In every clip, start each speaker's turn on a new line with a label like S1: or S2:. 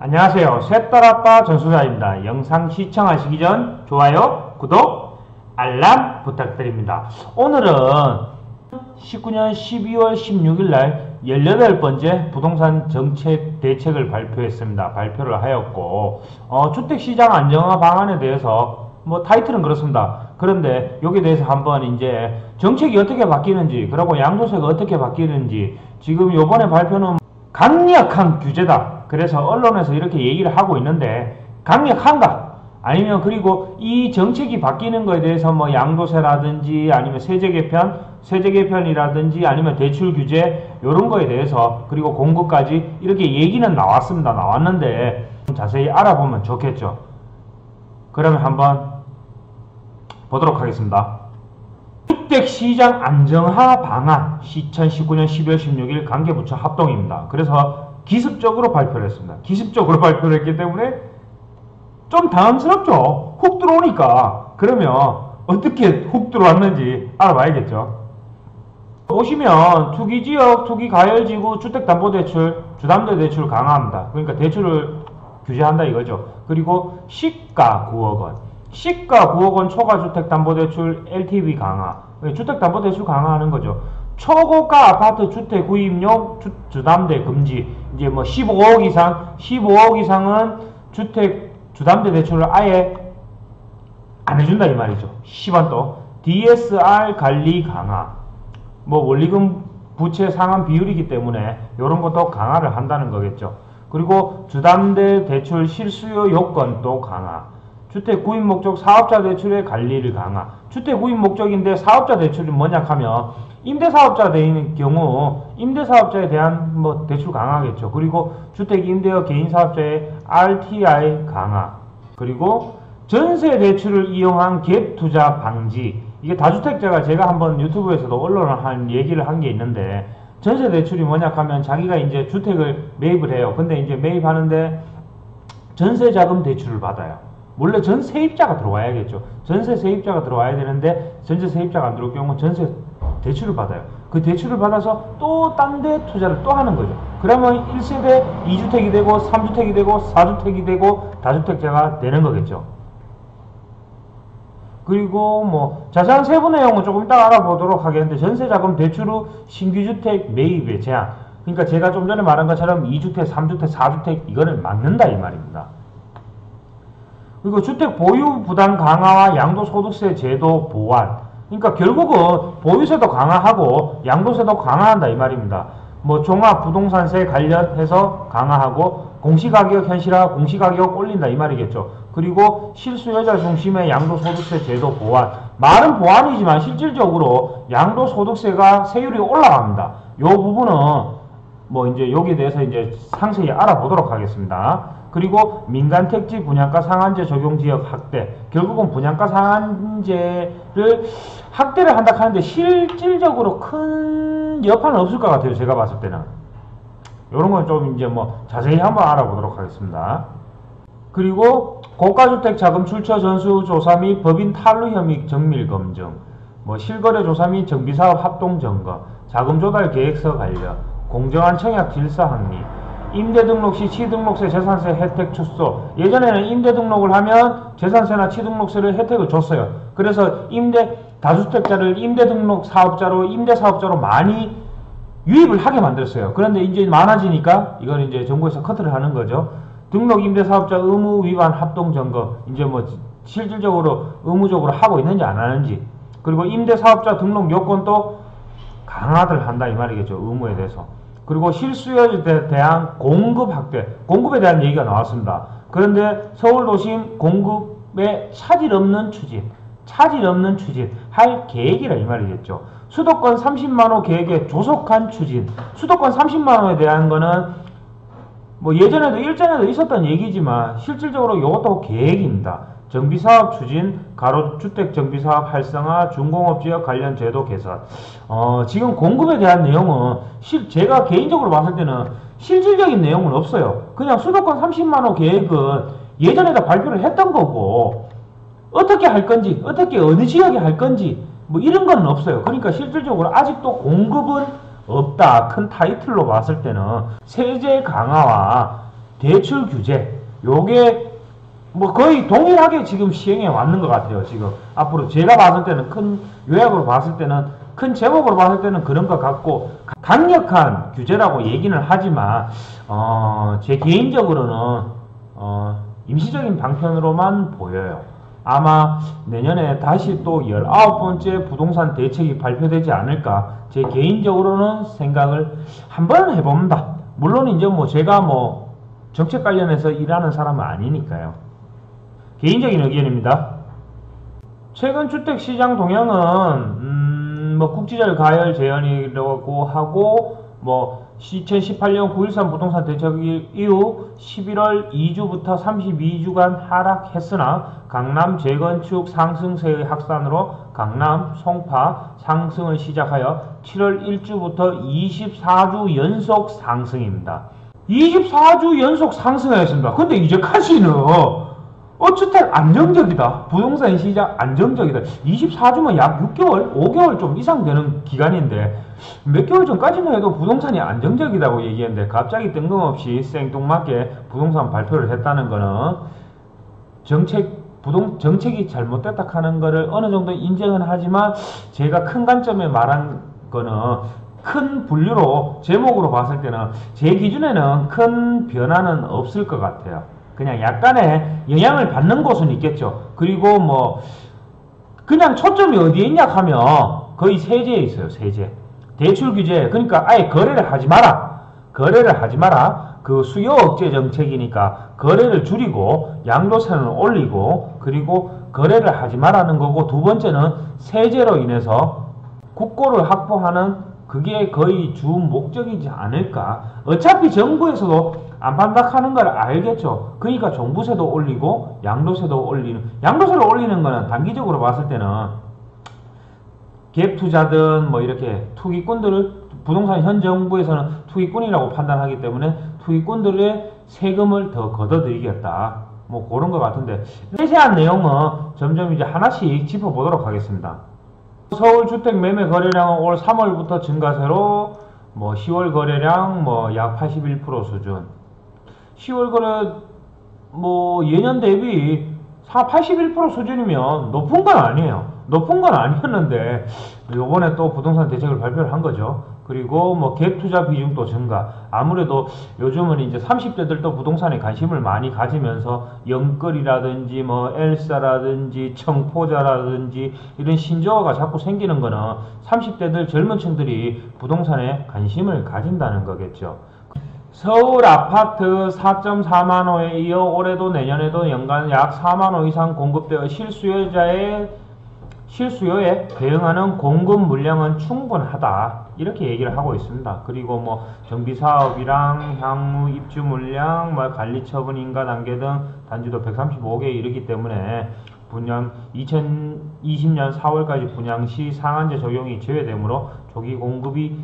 S1: 안녕하세요. 셋딸아빠 전소자입니다. 영상 시청하시기 전 좋아요, 구독, 알람 부탁드립니다. 오늘은 19년 12월 16일 날 18번째 부동산 정책 대책을 발표를 하였고, 주택시장 안정화 방안에 대해서 타이틀은 그렇습니다. 그런데 여기에 대해서 한번 이제 정책이 어떻게 바뀌는지, 그리고 양도세가 어떻게 바뀌는지, 지금 요번에 발표는 강력한 규제다. 그래서 언론에서 이렇게 얘기를 하고 있는데 강력한가? 아니면 그리고 이 정책이 바뀌는 거에 대해서 양도세라든지 아니면 세제 개편이라든지 아니면 대출 규제 이런 거에 대해서 그리고 공급까지 이렇게 얘기는 나왔는데 자세히 알아보면 좋겠죠. 그러면 한번 보도록 하겠습니다. 주택시장 안정화 방안 2019년 12월 16일 관계부처 합동입니다. 그래서 기습적으로 발표를 했습니다. 기습적으로 발표를 했기 때문에 좀 당황스럽죠. 훅 들어오니까. 그러면 어떻게 훅 들어왔는지 알아봐야겠죠. 보시면 투기지역, 투기가열지구, 주택담보대출, 주담대대출 강화합니다. 그러니까 대출을 규제한다 이거죠. 그리고 시가 9억 원. 시가 9억 원 초과주택담보대출 LTV 강화. 주택담보대출 강화하는 거죠. 초고가 아파트 주택 구입용 주담대 금지. 이제 15억 이상은 주담대 대출을 아예 안 해준다 이 말이죠. 10원 또. DSR 관리 강화. 원리금 부채 상환 비율이기 때문에 이런 것도 강화를 한다는 거겠죠. 그리고 주담대 대출 실수요 요건도 강화. 주택 구입 목적 사업자 대출의 관리를 강화. 주택 구입 목적인데 사업자 대출이 뭐냐 하면 임대사업자가 되는 경우 임대사업자에 대한 대출 강화겠죠. 그리고 주택 임대업 개인사업자의 RTI 강화. 그리고 전세 대출을 이용한 갭 투자 방지. 이게 다주택자가 제가 한번 유튜브에서도 언론을 얘기를 한 게 있는데, 전세 대출이 뭐냐 하면 자기가 이제 주택을 매입을 해요. 근데 이제 매입하는데 전세 자금 대출을 받아요. 원래 전 세입자가 들어와야겠죠. 전세 세입자가 들어와야 되는데 전세 세입자가 안 들어올 경우 전세 대출을 받아요. 그 대출을 받아서 또 딴 데 투자를 또 하는 거죠. 그러면 1세대 2주택이 되고 3주택이 되고 4주택이 되고 다주택자가 되는 거겠죠. 그리고 자세한 세부 내용은 조금 이따 알아보도록 하겠는데, 전세자금 대출 후 신규주택 매입에 제한. 그러니까 제가 좀 전에 말한 것처럼 2주택, 3주택, 4주택 이거를 막는다 이 말입니다. 그리고 주택 보유 부담 강화와 양도소득세 제도 보완. 그러니까 결국은 보유세도 강화하고 양도세도 강화한다 이 말입니다. 종합부동산세 관련해서 강화하고 공시가격 현실화, 공시가격 올린다 이 말이겠죠. 그리고 실수요자 중심의 양도소득세 제도 보완. 말은 보완이지만 실질적으로 양도소득세가 세율이 올라갑니다. 이 부분은 이제 여기에 대해서 이제 상세히 알아보도록 하겠습니다. 그리고 민간택지 분양가 상한제 적용 지역 확대. 결국은 분양가 상한제를 확대를 한다 하는데 실질적으로 큰 여파는 없을 것 같아요. 제가 봤을 때는. 이런 건 좀 이제 자세히 한번 알아보도록 하겠습니다. 그리고 고가주택 자금 출처 전수 조사 및 법인 탈루 혐의 정밀 검증. 실거래 조사 및 정비사업 합동 점검. 자금 조달 계획서 관련. 공정한 청약 질서 확립. 임대 등록 시 취등록세, 재산세 혜택 축소. 예전에는 임대 등록을 하면 재산세나 취등록세를 혜택을 줬어요. 그래서 다주택자를 임대 등록 사업자로, 임대 사업자로 많이 유입을 하게 만들었어요. 그런데 이제 많아지니까 이걸 이제 정부에서 커트를 하는 거죠. 등록 임대 사업자 의무 위반 합동 점검. 이제 실질적으로 의무적으로 하고 있는지 안 하는지. 그리고 임대 사업자 등록 요건도 강화를 한다 이 말이겠죠. 의무에 대해서. 그리고 실수요에 대한 공급 확대, 공급에 대한 얘기가 나왔습니다. 그런데 서울도심 공급에 차질 없는 추진 할 계획이라 이 말이겠죠. 수도권 30만호 계획의 조속한 추진. 수도권 30만호에 대한 거는 예전에도 일전에도 있었던 얘기지만 실질적으로 이것도 계획입니다. 정비사업 추진, 가로주택 정비사업 활성화, 중공업지역 관련 제도 개선. 지금 공급에 대한 내용은 제가 개인적으로 봤을 때는 실질적인 내용은 없어요. 그냥 수도권 30만호 계획은 예전에도 발표를 했던 거고, 어떻게 할 건지, 어느 지역에 할 건지 이런 건 없어요. 그러니까 실질적으로 아직도 공급은 없다. 큰 타이틀로 봤을 때는 세제 강화와 대출 규제 요게 뭐 거의 동일하게 지금 시행해 왔는 것 같아요. 지금 앞으로 제가 봤을 때는 큰 요약으로 봤을 때는 큰 제목으로 봤을 때는 그런 것 같고 강력한 규제라고 얘기는 하지만 제 개인적으로는 임시적인 방편으로만 보여요. 아마 내년에 다시 또 19번째 부동산 대책이 발표되지 않을까 제 개인적으로는 생각을 한번 해봅니다. 물론 이제 뭐 제가 뭐 정책 관련해서 일하는 사람은 아니니까요. 개인적인 의견입니다. 최근 주택시장 동향은 뭐 국지적 가열 제한이라고 하고 뭐 2018년 9.13 부동산 대책 이후 11월 2주부터 32주간 하락했으나 강남 재건축 상승세의 확산으로 강남, 송파 상승을 시작하여 7월 1주부터 24주 연속 상승입니다. 24주 연속 상승하였습니다. 근데 이제까지는 주택 안정적이다. 부동산 시장 안정적이다. 24주면 약 6개월, 5개월 좀 이상 되는 기간인데 몇 개월 전까지만 해도 부동산이 안정적이라고 얘기했는데 갑자기 뜬금없이 생뚱맞게 부동산 발표를 했다는 거는 정책이 잘못됐다 하는 거를 어느 정도 인정은 하지만 제가 큰 관점에 말한 거는 큰 분류로 제목으로 봤을 때는 제 기준에는 큰 변화는 없을 것 같아요. 그냥 약간의 영향을 받는 곳은 있겠죠. 그리고 뭐 그냥 초점이 어디에 있냐 하면 거의 세제에 있어요. 세제. 대출 규제. 그러니까 아예 거래를 하지 마라. 거래를 하지 마라. 그 수요 억제 정책이니까 거래를 줄이고 양도세는 올리고 그리고 거래를 하지 마라는 거고 두 번째는 세제로 인해서 국고를 확보하는 그게 거의 주 목적이지 않을까. 어차피 정부에서도 안 판다 하는 걸 알겠죠. 그러니까 종부세도 올리고 양도세도 올리는, 양도세를 올리는 거는 단기적으로 봤을 때는 갭 투자든 뭐 이렇게 투기꾼들을 부동산 현 정부에서는 투기꾼이라고 판단하기 때문에 투기꾼들의 세금을 더 걷어들이겠다. 뭐 그런 것 같은데 세세한 내용은 점점 이제 하나씩 짚어보도록 하겠습니다. 서울 주택 매매 거래량은 올 3월부터 증가세로 뭐 10월 거래량 뭐 약 81% 수준. 10월 거래 뭐 예년 대비 81% 수준이면 높은 건 아니에요. 높은 건 아니었는데 요번에 또 부동산 대책을 발표를 한 거죠. 그리고 뭐 갭 투자 비중도 증가. 아무래도 요즘은 이제 30대들도 부동산에 관심을 많이 가지면서 영끌이라든지 뭐 엘사라든지 청포자라든지 이런 신조어가 자꾸 생기는 거는 30대들 젊은 층들이 부동산에 관심을 가진다는 거겠죠. 서울 아파트 4.4만호에 이어 올해도 내년에도 연간 약 4만호 이상 공급되어 실수요에 대응하는 공급 물량은 충분하다. 이렇게 얘기를 하고 있습니다. 그리고 뭐 정비사업이랑 향후 입주 물량, 뭐 관리처분 인가 단계 등 단지도 135개에 이르기 때문에 분양 2020년 4월까지 분양 시 상한제 적용이 제외되므로 조기 공급이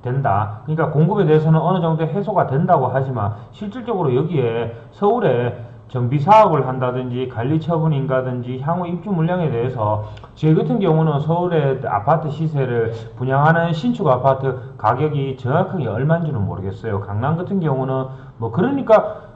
S1: 된다. 그러니까 공급에 대해서는 어느 정도 해소가 된다고 하지만 실질적으로 여기에 서울에 정비 사업을 한다든지 관리 처분인가든지 향후 입주 물량에 대해서 제 같은 경우는 서울의 아파트 시세를 분양하는 신축 아파트 가격이 정확하게 얼마인지는 모르겠어요. 강남 같은 경우는 뭐 그러니까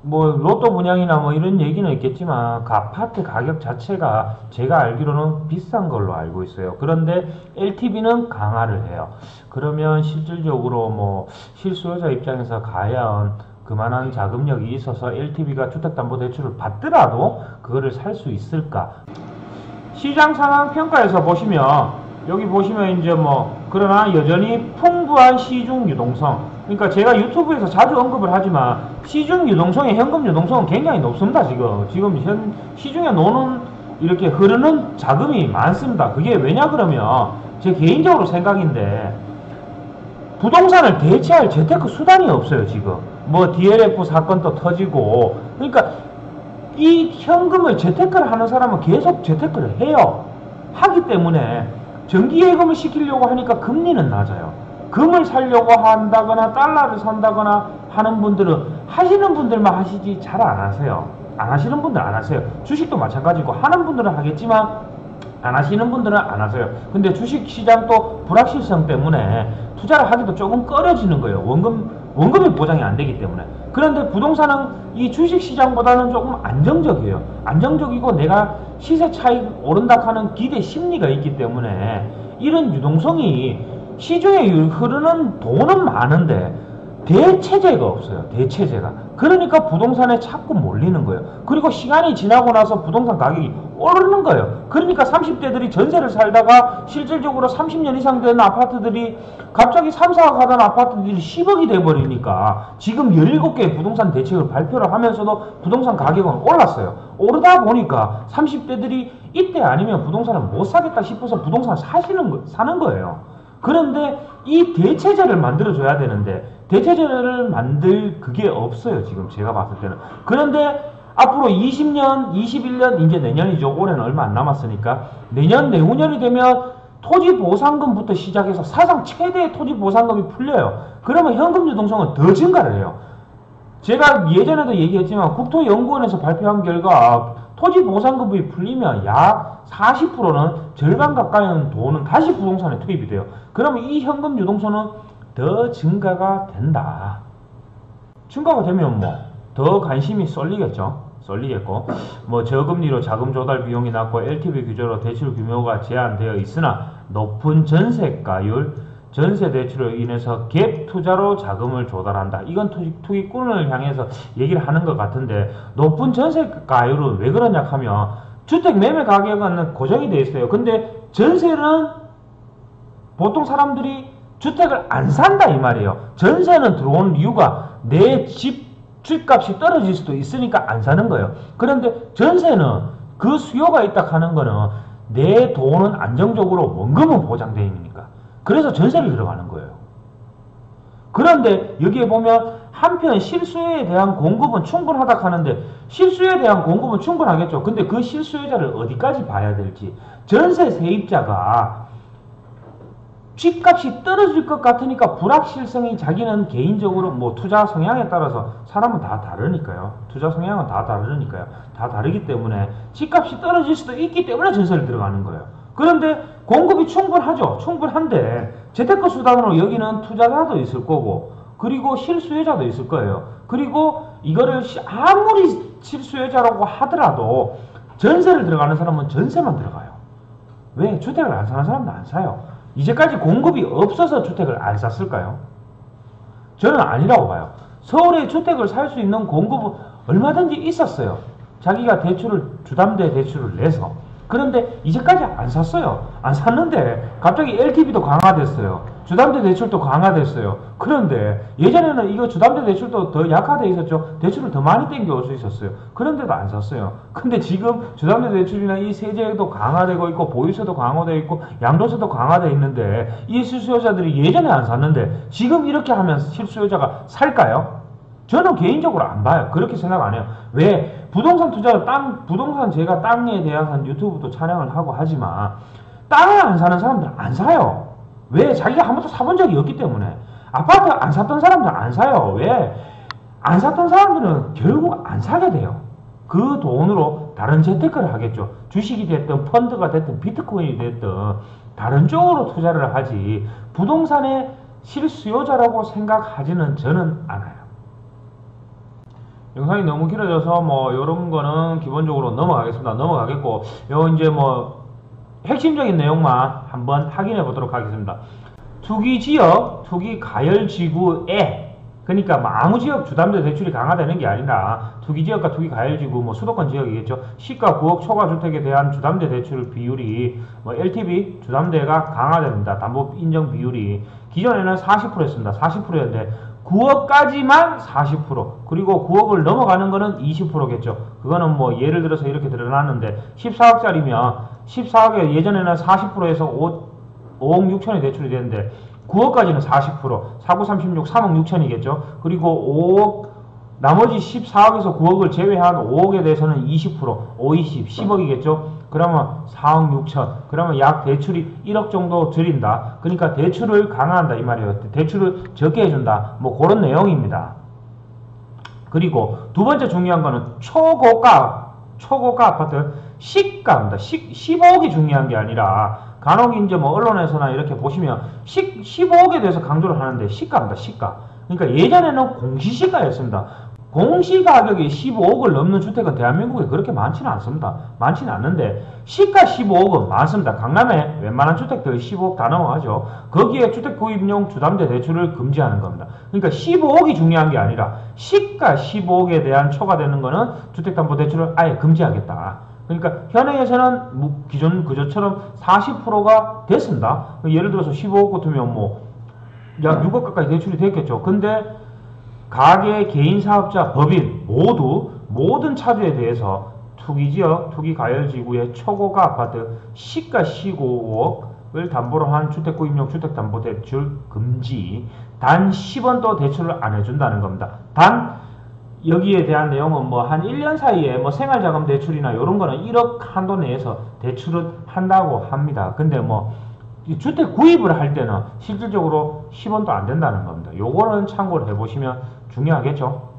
S1: 뭐 로또 분양이나 뭐 이런 얘기는 있겠지만 그 아파트 가격 자체가 제가 알기로는 비싼 걸로 알고 있어요. 그런데 LTV는 강화를 해요. 그러면 실질적으로 뭐 실수요자 입장에서 과연 그만한 자금력이 있어서 LTV가 주택담보대출을 받더라도 그거를 살 수 있을까? 시장 상황 평가에서 보시면 여기 보시면 이제 뭐 그러나 여전히 풍부한 시중 유동성, 그러니까 제가 유튜브에서 자주 언급을 하지만 시중 유동성의 현금 유동성은 굉장히 높습니다. 지금 현 시중에 노는 이렇게 흐르는 자금이 많습니다. 그게 왜냐 그러면 제 개인적으로 생각인데 부동산을 대체할 재테크 수단이 없어요. 지금 뭐 DLF 사건도 터지고, 그러니까 이 현금을 재테크를 하는 사람은 계속 재테크를 해요. 하기 때문에 정기예금을 시키려고 하니까 금리는 낮아요. 금을 사려고 한다거나 달러를 산다거나 하는 분들은 하시는 분들만 하시지 잘 안 하세요. 안 하시는 분들은 안 하세요. 주식도 마찬가지고 하는 분들은 하겠지만 안 하시는 분들은 안 하세요. 근데 주식시장 또 불확실성 때문에 투자를 하기도 조금 꺼려지는 거예요. 원금 원금이 보장이 안 되기 때문에. 그런데 부동산은 이 주식시장보다는 조금 안정적이에요. 안정적이고 내가 시세 차익 오른다 하는 기대 심리가 있기 때문에 이런 유동성이 시중에 흐르는 돈은 많은데 대체제가 없어요. 대체제가. 그러니까 부동산에 자꾸 몰리는 거예요. 그리고 시간이 지나고 나서 부동산 가격이 오르는 거예요. 그러니까 30대들이 전세를 살다가 실질적으로 30년 이상 된 아파트들이 갑자기 3, 4억 하던 아파트들이 10억이 돼버리니까 지금 17개의 부동산 대책을 발표를 하면서도 부동산 가격은 올랐어요. 오르다 보니까 30대들이 이때 아니면 부동산을 못 사겠다 싶어서 부동산 사는 거예요. 그런데 이 대체제를 만들어줘야 되는데 대체제를 만들 그게 없어요. 지금 제가 봤을 때는. 그런데 앞으로 20년, 21년, 이제 내년이죠. 올해는 얼마 안 남았으니까 내년, 내후년이 되면 토지보상금부터 시작해서 사상 최대의 토지보상금이 풀려요. 그러면 현금 유동성은 더 증가를 해요. 제가 예전에도 얘기했지만 국토연구원에서 발표한 결과 토지보상금이 풀리면 약 40%는 절반 가까이는 돈은 다시 부동산에 투입이 돼요. 그러면 이 현금 유동성은 더 증가가 된다. 증가가 되면 뭐 더 관심이 쏠리겠고 뭐 저금리로 자금 조달 비용이 낮고 LTV 규제로 대출 규모가 제한되어 있으나 높은 전세가율 전세 대출로 인해서 갭 투자로 자금을 조달한다. 이건 투기꾼을 향해서 얘기를 하는 것 같은데 높은 전세가율은 왜 그러냐 하면 주택 매매 가격은 고정이 되어 있어요. 근데 전세는 보통 사람들이 주택을 안 산다 이 말이에요. 전세는 들어오는 이유가 내 집값이 떨어질 수도 있으니까 안 사는 거예요. 그런데 전세는 그 수요가 있다 하는 거는 내 돈은 안정적으로 원금은 보장되어 있으니까. 그래서 전세를 들어가는 거예요. 그런데 여기에 보면 한편 실수요에 대한 공급은 충분하다 하는데 실수요에 대한 공급은 충분하겠죠. 근데 그 실수요자를 어디까지 봐야 될지. 전세 세입자가 집값이 떨어질 것 같으니까 불확실성이 자기는 개인적으로 뭐 투자 성향에 따라서 사람은 다 다르니까요. 투자 성향은 다 다르니까요. 다 다르기 때문에 집값이 떨어질 수도 있기 때문에 전세를 들어가는 거예요. 그런데 공급이 충분하죠. 충분한데 재테크 수단으로 여기는 투자자도 있을 거고 그리고 실수요자도 있을 거예요. 그리고 이거를 아무리 실수요자라고 하더라도 전세를 들어가는 사람은 전세만 들어가요. 왜? 주택을 안 사는 사람도 안 사요. 이제까지 공급이 없어서 주택을 안 샀을까요? 저는 아니라고 봐요. 서울에 주택을 살 수 있는 공급은 얼마든지 있었어요. 자기가 주담대 대출을 내서. 그런데 이제까지 안 샀어요. 안 샀는데 갑자기 LTV도 강화됐어요. 주담대 대출도 강화됐어요. 그런데 예전에는 이거 주담대 대출도 더 약화돼 있었죠. 대출을 더 많이 땡겨올 수 있었어요. 그런데도 안 샀어요. 근데 지금 주담대 대출이나 이 세제도 강화되고 있고 보유세도 강화되어 있고 양도세도 강화되어 있는데 이 실수요자들이 예전에 안 샀는데 지금 이렇게 하면 실수요자가 살까요? 저는 개인적으로 안 봐요. 그렇게 생각 안 해요. 왜? 부동산 투자를 부동산 제가 땅에 대한 유튜브도 촬영을 하고 하지만 땅을 안 사는 사람들은 안 사요. 왜? 자기가 한 번도 사본 적이 없기 때문에. 아파트 안 샀던 사람들은 안 사요. 왜? 안 샀던 사람들은 결국 안 사게 돼요. 그 돈으로 다른 재테크를 하겠죠. 주식이 됐든 펀드가 됐든 비트코인이 됐든 다른 쪽으로 투자를 하지 부동산의 실수요자라고 생각하지는 저는 않아요. 영상이 너무 길어져서 뭐 요런 거는 기본적으로 넘어가겠습니다. 넘어가겠고 요 이제 뭐 핵심적인 내용만 한번 확인해 보도록 하겠습니다. 투기지역, 투기가열지구에 그러니까 뭐 아무 지역 주담대 대출이 강화되는 게 아니라 투기지역과 투기가열지구 뭐 수도권 지역이겠죠. 시가 9억 초과주택에 대한 주담대 대출 비율이 뭐 LTV 주담대가 강화됩니다. 담보 인정 비율이 기존에는 40%였습니다. 40%였는데 9억까지만 40% 그리고 9억을 넘어가는 거는 20%겠죠. 그거는 뭐 예를 들어서 이렇게 드러났는데 14억짜리면 14억에 예전에는 40%에서 5억 6천이 대출이 되는데 9억까지는 40% 49, 36, 3억 6천이겠죠. 그리고 5억 나머지 14억에서 9억을 제외한 5억에 대해서는 20% 5, 20, 10억이겠죠. 그러면 4억 6천 그러면 약 대출이 1억 정도 줄인다. 그러니까 대출을 강화한다 이 말이에요. 대출을 적게 해준다. 뭐 그런 내용입니다. 그리고 두 번째 중요한 거는 초고가 아파트 시가입니다. 15억이 중요한 게 아니라 간혹 이제 뭐 언론에서나 이렇게 보시면 15억에 대해서 강조를 하는데 시가입니다. 시가. 그러니까 예전에는 공시시가였습니다. 공시가격이 15억을 넘는 주택은 대한민국에 그렇게 많지는 않습니다. 많지는 않는데 시가 15억은 많습니다. 강남에 웬만한 주택들 15억 다 넘어가죠. 거기에 주택 구입용 주담대 대출을 금지하는 겁니다. 그러니까 15억이 중요한 게 아니라 시가 15억에 대한 초과되는 거는 주택담보대출을 아예 금지하겠다. 그러니까 현행에서는 기존 그저처럼 40%가 됐습니다. 예를 들어서 15억 같으면 약 6억 가까이 대출이 됐겠죠. 근데 가계, 개인 사업자, 법인 모두 모든 차주에 대해서 투기지역, 투기가열지구의 초고가 아파트 시가 15억을 담보로 한 주택구입용 주택담보대출 금지. 단 10원도 대출을 안 해준다는 겁니다. 단 여기에 대한 내용은 한 1년 사이에 생활자금 대출이나 이런 거는 1억 한도 내에서 대출은 한다고 합니다. 근데 주택 구입을 할 때는 실질적으로 10원도 안 된다는 겁니다. 요거는 참고를 해보시면 중요하겠죠.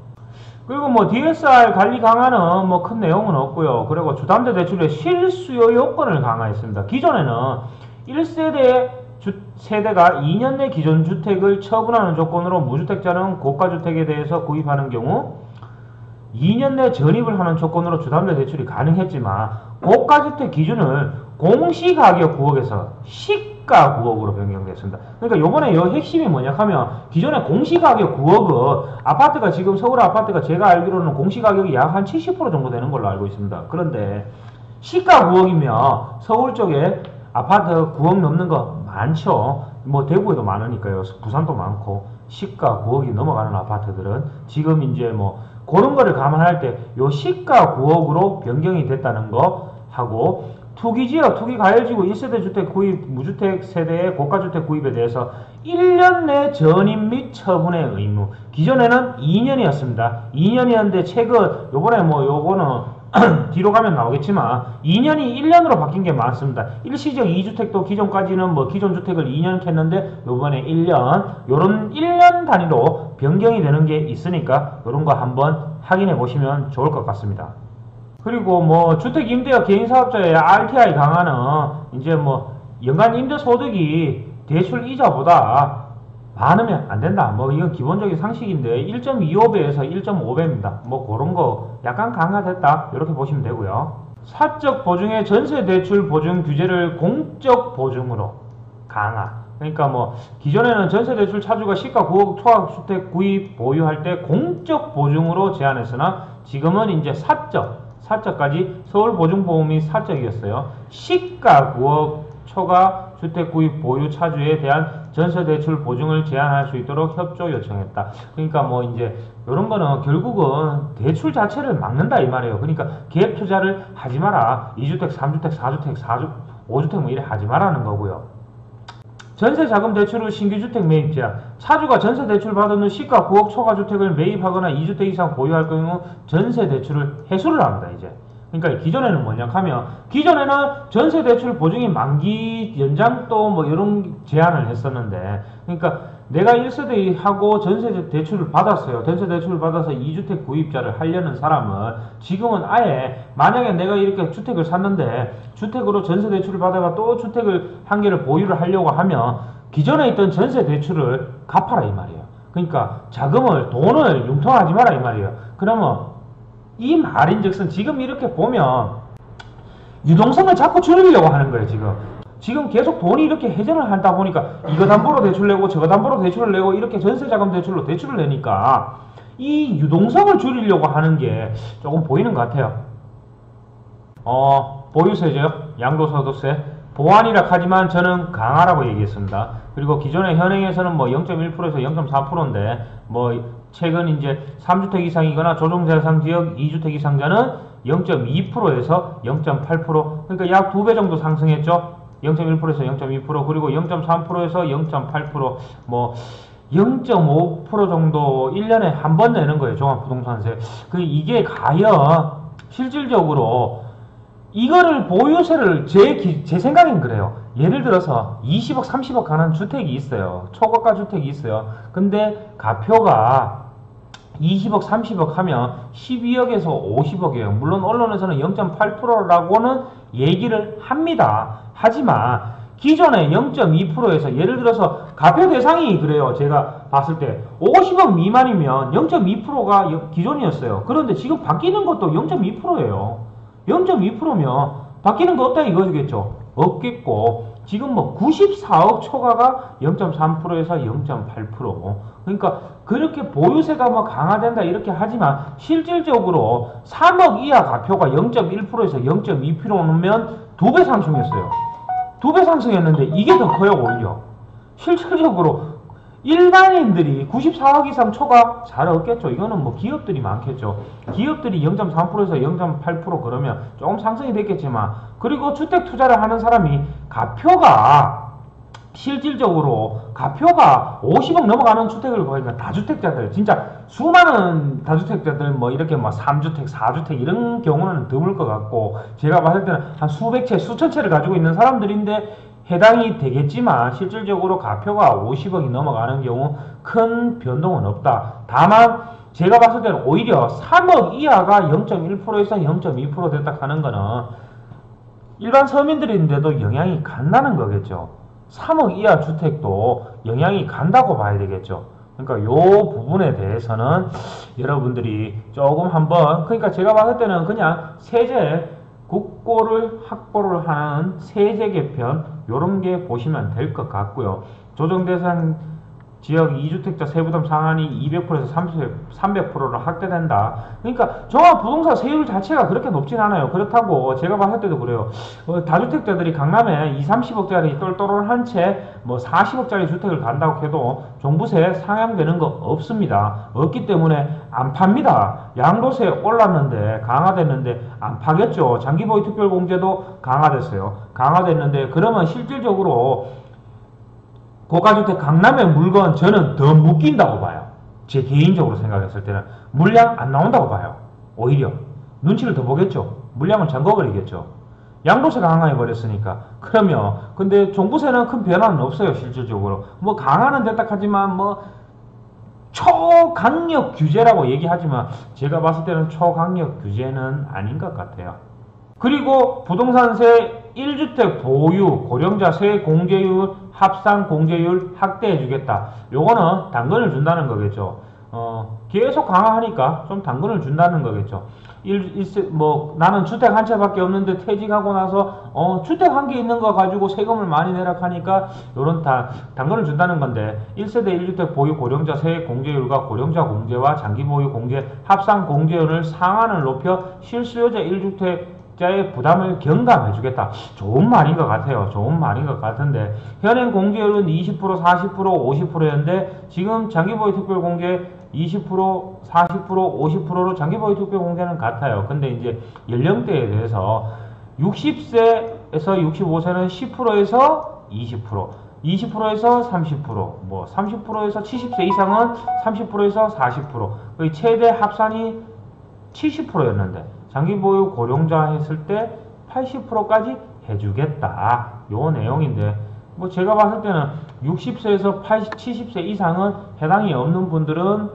S1: 그리고 DSR 관리 강화는 큰 내용은 없고요. 그리고 주담대 대출의 실수요 요건을 강화했습니다. 기존에는 1세대 세대가 2년 내 기존 주택을 처분하는 조건으로 무주택자는 고가주택에 대해서 구입하는 경우 2년 내 전입을 하는 조건으로 주담대 대출이 가능했지만 고가주택 기준을 공시가격 9억에서 시가 9억으로 변경됐습니다. 그러니까 요번에 요 핵심이 뭐냐 하면 기존에 공시가격 9억은 아파트가 지금 서울 아파트가 제가 알기로는 공시가격이 약 한 70% 정도 되는 걸로 알고 있습니다. 그런데 시가 9억이면 서울 쪽에 아파트 9억 넘는 거 많죠. 대구에도 많으니까요. 부산도 많고 시가 9억이 넘어가는 아파트들은 지금 이제 그런 거를 감안할 때 요 시가 9억으로 변경이 됐다는 거 하고 투기지역, 투기가열지구 1세대 주택 구입, 무주택 세대의 고가주택 구입에 대해서 1년 내 전입 및 처분의 의무. 기존에는 2년이었습니다. 2년이었는데 최근 요번에 요거는 뒤로 가면 나오겠지만 2년이 1년으로 바뀐 게 많습니다. 일시적 2주택도 기존까지는 기존 주택을 2년 캤는데 요번에 1년 요런 1년 단위로 변경이 되는 게 있으니까 요런 거 한번 확인해 보시면 좋을 것 같습니다. 그리고 주택 임대업 개인 사업자의 RTI 강화는 이제 연간 임대 소득이 대출 이자보다 많으면 안 된다. 이건 기본적인 상식인데 1.25배에서 1.5배입니다. 그런 거 약간 강화됐다. 이렇게 보시면 되고요. 사적 보증의 전세 대출 보증 규제를 공적 보증으로 강화. 그러니까 기존에는 전세 대출 차주가 시가 9억 초과 주택 구입 보유할 때 공적 보증으로 제한했으나 지금은 이제 사적까지 서울보증보험이 사적이었어요. 시가 9억 초과 주택 구입 보유 차주에 대한 전세대출 보증을 제한할 수 있도록 협조 요청했다. 그러니까 이제 이런 거는 결국은 대출 자체를 막는다 이 말이에요. 그러니까 갭 투자를 하지 마라. 2주택, 3주택, 4주택, 5주택 이래 하지 마라는 거고요. 전세자금 대출을 신규주택 매입 제한. 차주가 전세대출 받은 후 시가 9억 초과주택을 매입하거나 2주택 이상 보유할 경우 전세대출을 해소를 합니다. 이제. 그러니까 기존에는 뭐냐 하면 기존에는 전세대출 보증이 만기 연장도 이런 제한을 했었는데 그러니까 내가 1세대하고 전세대출을 받았어요. 전세대출을 받아서 2주택 구입자를 하려는 사람은 지금은 아예 만약에 내가 이렇게 주택을 샀는데 주택으로 전세대출을 받아가 또 주택을 한 개를 보유를 하려고 하면 기존에 있던 전세대출을 갚아라 이 말이에요. 그러니까 돈을 융통하지 마라 이 말이에요. 그러면 이 말인즉슨 지금 이렇게 보면 유동성을 자꾸 줄이려고 하는 거예요. 지금 계속 돈이 이렇게 회전을 하다 보니까 이거 담보로 대출 내고 저거 담보로 대출을 내고 이렇게 전세자금 대출로 대출을 내니까 이 유동성을 줄이려고 하는 게 조금 보이는 것 같아요. 보유세죠. 양도소득세. 보완이라 하지만 저는 강하라고 얘기했습니다. 그리고 기존의 현행에서는 0.1%에서 0.4%인데 최근 이제 3주택 이상이거나 조정대상지역 2주택 이상자는 0.2%에서 0.8%. 그러니까 약 2배 정도 상승했죠. 0.1%에서 0.2%, 그리고 0.3%에서 0.8%, 0.5% 정도 1년에 한 번 내는 거예요. 종합부동산세. 이게 과연 실질적으로 이거를 보유세를 제 생각엔 그래요. 예를 들어서 20억, 30억 가는 주택이 있어요. 초고가 주택이 있어요. 근데 가표가 20억, 30억 하면 12억에서 50억이에요. 물론 언론에서는 0.8%라고는 얘기를 합니다. 하지만 기존의 0.2%에서 예를 들어서 가표 대상이 그래요. 제가 봤을 때 50억 미만이면 0.2%가 기존이었어요. 그런데 지금 바뀌는 것도 0.2%예요. 0.2%면 바뀌는 거 없다 이거겠죠. 없겠고 지금 뭐 94억 초과가 0.3%에서 0.8%. 그러니까 그렇게 보유세가 뭐 강화된다 이렇게 하지만 실질적으로 3억 이하 가표가 0.1%에서 0.2%면 2배 상승했어요. 2배 상승했는데 이게 더 커요 오히려. 실질적으로 일반인들이 94억 이상 초과 잘 얻겠죠. 이거는 뭐 기업들이 많겠죠. 기업들이 0.3%에서 0.8% 그러면 조금 상승이 됐겠지만 그리고 주택 투자를 하는 사람이 가표가 실질적으로 가표가 50억 넘어가는 주택을 보니까 다주택자들 진짜 수많은 다주택자들 뭐 이렇게 뭐 3주택 4주택 이런 경우는 드물 것 같고 제가 봤을 때는 한 수백 채 수천 채를 가지고 있는 사람들인데 해당이 되겠지만 실질적으로 가표가 50억이 넘어가는 경우 큰 변동은 없다. 다만 제가 봤을 때는 오히려 3억 이하가 0.1%에서 0.2% 됐다 하는 거는 일반 서민들인데도 영향이 간다는 거겠죠. 3억 이하 주택도 영향이 간다고 봐야 되겠죠. 그러니까 요 부분에 대해서는 여러분들이 조금 한번 그러니까 제가 봤을 때는 그냥 세제 국고를 확보를 하는 세제 개편 요런 게 보시면 될 것 같고요. 조정 대상 지역 2주택자 세부담 상한이 200%에서 300%로 확대된다. 그러니까 종합부동산 세율 자체가 그렇게 높진 않아요. 그렇다고 제가 봤을 때도 그래요. 다주택자들이 강남에 20, 30억짜리 똘똘한 채 뭐 40억짜리 주택을 간다고 해도 종부세 상향되는 거 없습니다. 없기 때문에 안 팝니다. 양도세 올랐는데 강화됐는데 안 파겠죠. 장기보유 특별공제도 강화됐어요. 강화됐는데 그러면 실질적으로 고가주택 강남의 물건 저는 더 묶인다고 봐요. 제 개인적으로 생각했을 때는 물량 안 나온다고 봐요. 오히려 눈치를 더 보겠죠. 물량을 잠궈버리겠죠. 양도세가 강화해버렸으니까. 그러면 근데 종부세는 큰 변화는 없어요. 실질적으로 뭐 강화는 됐다 하지만 뭐 초강력 규제라고 얘기하지만 제가 봤을 때는 초강력 규제는 아닌 것 같아요. 그리고 부동산세 1주택 보유 고령자 세 공제율 합산 공제율 확대해 주겠다. 요거는 당근을 준다는 거겠죠. 계속 강화하니까 좀 당근을 준다는 거겠죠. 뭐 나는 주택 한 채밖에 없는데 퇴직하고 나서 주택 한 개 있는 거 가지고 세금을 많이 내라 하니까 요런 당근을 준다는 건데 1세대 1주택 보유 고령자 세 공제율과 고령자 공제와 장기 보유 공제 합산 공제율을 상한을 높여 실수요자 1주택 자의 부담을 경감해주겠다. 좋은 말인 것 같아요. 좋은 말인 것 같은데 현행 공제율은 20%, 40%, 50%였는데 지금 장기보유 특별공제 20%, 40%, 50%로 장기보유 특별공제는 같아요. 근데 이제 연령대에 대해서 60세에서 65세는 10%에서 20%, 20%에서 30%, 뭐 30%에서 70세 이상은 30%에서 40%, 거의 최대 합산이 70%였는데 장기보유 고령자 했을 때 80%까지 해주겠다. 요 내용인데 뭐 제가 봤을 때는 60세에서 70세 이상은 해당이 없는 분들은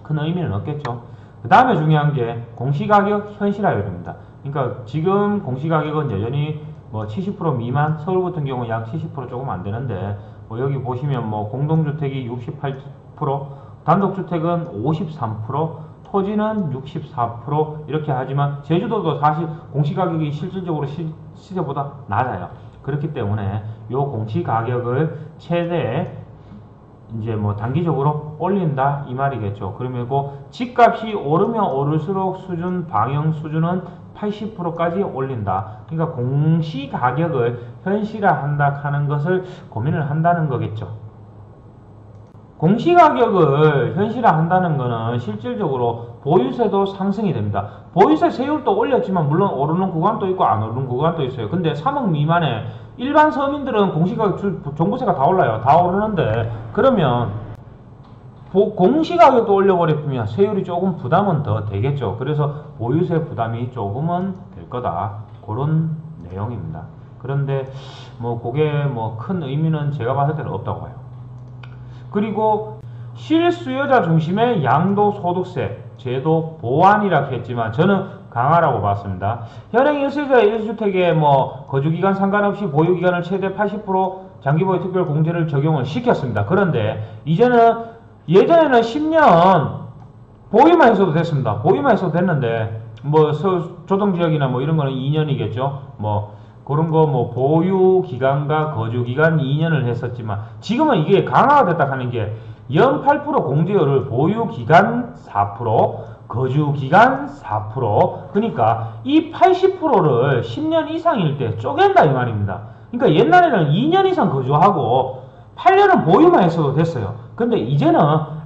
S1: 큰 의미는 없겠죠. 그 다음에 중요한 게 공시가격 현실화율입니다. 그러니까 지금 공시가격은 여전히 뭐 70% 미만, 서울 같은 경우 약 70% 조금 안 되는데 뭐 여기 보시면 뭐 공동주택이 68%, 단독주택은 53%, 토지는 64% 이렇게 하지만 제주도도 사실 공시가격이 실질적으로 시세보다 낮아요. 그렇기 때문에 이 공시가격을 최대 이제 뭐 단기적으로 올린다 이 말이겠죠. 그러면 집값이 오르면 오를수록 수준 방영 수준은 80%까지 올린다. 그러니까 공시가격을 현실화한다 하는 것을 고민을 한다는 거겠죠. 공시가격을 현실화한다는 것은 실질적으로 보유세도 상승이 됩니다. 보유세 세율도 올렸지만 물론 오르는 구간도 있고 안 오르는 구간도 있어요. 근데 3억 미만에 일반 서민들은 공시가격 종부세가 다 올라요. 다 오르는데 그러면 공시가격도 올려버리면 세율이 조금 부담은 더 되겠죠. 그래서 보유세 부담이 조금은 될 거다. 그런 내용입니다. 그런데 뭐 그게 뭐 큰 의미는 제가 봤을 때는 없다고 봐요. 그리고 실수요자 중심의 양도소득세 제도 보완이라고 했지만 저는 강화라고 봤습니다. 현행 1세대 1주택에 뭐 거주기간 상관없이 보유기간을 최대 80% 장기보유 특별공제를 적용을 시켰습니다. 그런데 이제는 예전에는 10년 보유만 했어도 됐습니다. 보유만 했어도 됐는데 뭐 조정지역이나 뭐 이런 거는 2년이겠죠. 뭐 그런 거 뭐 보유기간과 거주기간 2년을 했었지만 지금은 이게 강화가 됐다 하는 게 연 8% 공제율을 보유기간 4%, 거주기간 4%, 그러니까 이 80%를 10년 이상일 때 쪼갠다 이 말입니다. 그러니까 옛날에는 2년 이상 거주하고 8년은 보유만 했어도 됐어요. 근데 이제는